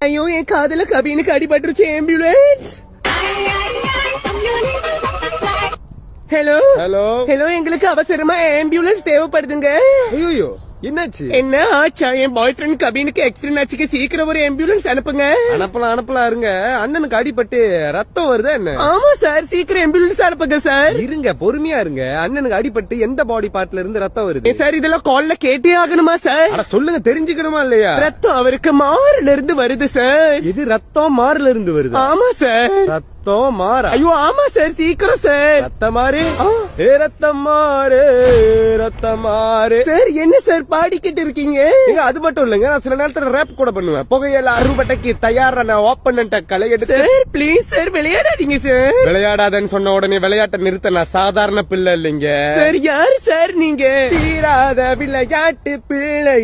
ஐயோ என் காதல கபீனுக்கு அடிபட்டுருச்சு. Ambulance. Hello hello hello, எங்களுக்கு அவசரமா ஆம்புலன்ஸ் தேவைப்படுதுங்க. ஐயோ என்னாச்சு? என்ன ஆச்சா? என் பாய் ஃப்ரெண்ட் கபீனுக்கு ஆக்சிடென்ட் ஆச்சுக்கு, சீக்கிரம் ஒரு ஆம்புலன்ஸ் அனுப்புங்க. அனுப்பலாம் இருங்க. அண்ணனுக்கு அடிபட்டு ரத்தம் வருதா என்ன? ஆமா சார், சீக்கிரம் ஆம்புலன்ஸ் அனுப்புங்க சார். இருங்க, பொறுமையா இருங்க. அண்ணனுக்கு அடிபட்டு எந்த பாடி பார்ட்ல இருந்து ரத்தம் வருது? சார் இதெல்லாம் கால்ல கேட்டே ஆகணுமா சார்? அட சொல்லுங்க, தெரிஞ்சுக்கணுமா இல்லையா? ரத்தம் அவருக்கு மாறுல இருந்து வருது சார். இது ரத்தம் மாறுல இருந்து வருது? ஆமா சார். ரத்தம் மாற? ஐயோ ஆமா சார், சீக்கிரம் சார். ரத்தம் மாறு. ரத்தம் மாறு, ரத்தம் மாறு. சார் என்ன சார் பாடிக்கிட்டு இருக்கீங்க? அது மட்டும் இல்லங்க, நான் சில நேரத்துல ரேப் கூட பண்ணுவேன். புகையில அறுபட்டைக்கு தயாரா நான் ஓப்பன் களை எடுத்து. சார் ப்ளீஸ் சார், விளையாடாதீங்க சார். விளையாடாதன்னு சொன்ன உடனே விளையாட்டை நிறுத்த நான் சாதாரண பிள்ளை இல்லைங்க சார். யாரு சார் நீங்க? தீராத விளையாட்டு பிள்ளை.